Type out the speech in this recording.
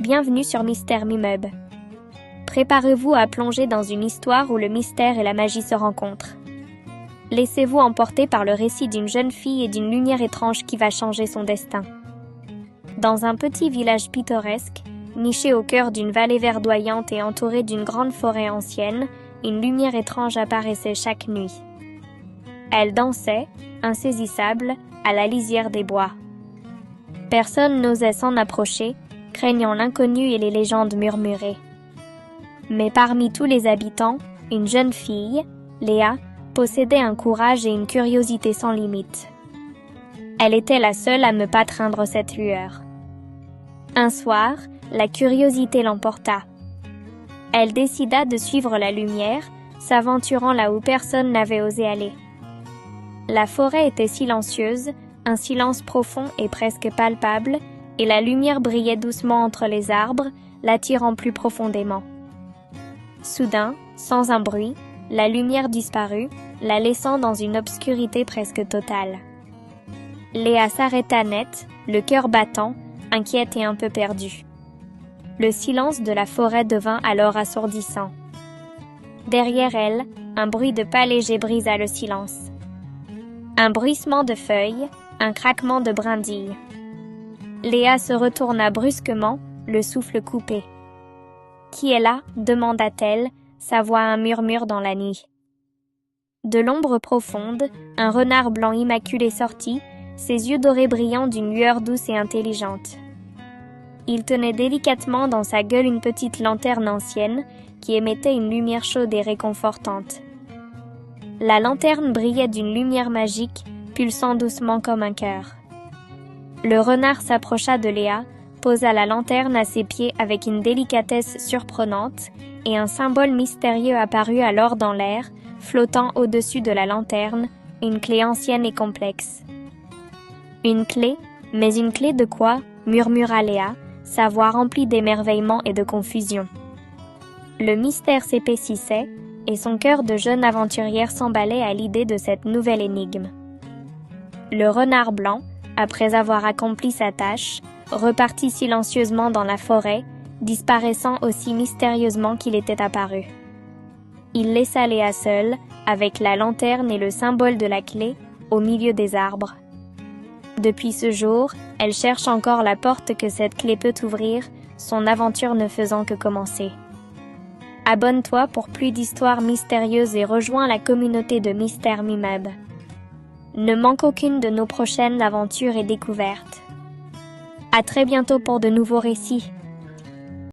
Bienvenue sur Mystère Mi-Meuble. Préparez-vous à plonger dans une histoire où le mystère et la magie se rencontrent. Laissez-vous emporter par le récit d'une jeune fille et d'une lumière étrange qui va changer son destin. Dans un petit village pittoresque, niché au cœur d'une vallée verdoyante et entouré d'une grande forêt ancienne, une lumière étrange apparaissait chaque nuit. Elle dansait, insaisissable, à la lisière des bois. Personne n'osait s'en approcher, craignant l'inconnu et les légendes murmurées. Mais parmi tous les habitants, une jeune fille, Léa, possédait un courage et une curiosité sans limite. Elle était la seule à ne pas craindre cette lueur. Un soir, la curiosité l'emporta. Elle décida de suivre la lumière, s'aventurant là où personne n'avait osé aller. La forêt était silencieuse, un silence profond et presque palpable, et la lumière brillait doucement entre les arbres, l'attirant plus profondément. Soudain, sans un bruit, la lumière disparut, la laissant dans une obscurité presque totale. Léa s'arrêta net, le cœur battant, inquiète et un peu perdue. Le silence de la forêt devint alors assourdissant. Derrière elle, un bruit de pas léger brisa le silence. Un bruissement de feuilles, un craquement de brindilles. Léa se retourna brusquement, le souffle coupé. « Qui est là ?» demanda-t-elle, sa voix un murmure dans la nuit. De l'ombre profonde, un renard blanc immaculé sortit, ses yeux dorés brillant d'une lueur douce et intelligente. Il tenait délicatement dans sa gueule une petite lanterne ancienne qui émettait une lumière chaude et réconfortante. La lanterne brillait d'une lumière magique, pulsant doucement comme un cœur. Le renard s'approcha de Léa, posa la lanterne à ses pieds avec une délicatesse surprenante, et un symbole mystérieux apparut alors dans l'air, flottant au-dessus de la lanterne, une clé ancienne et complexe. « Une clé? Mais une clé de quoi ?» murmura Léa, sa voix remplie d'émerveillement et de confusion. Le mystère s'épaississait, et son cœur de jeune aventurière s'emballait à l'idée de cette nouvelle énigme. Le renard blanc, après avoir accompli sa tâche, repartit silencieusement dans la forêt, disparaissant aussi mystérieusement qu'il était apparu. Il laissa Léa seule, avec la lanterne et le symbole de la clé, au milieu des arbres. Depuis ce jour, elle cherche encore la porte que cette clé peut ouvrir, son aventure ne faisant que commencer. Abonne-toi pour plus d'histoires mystérieuses et rejoins la communauté de Mystère Mi-Meuble. Ne manque aucune de nos prochaines aventures et découvertes. À très bientôt pour de nouveaux récits.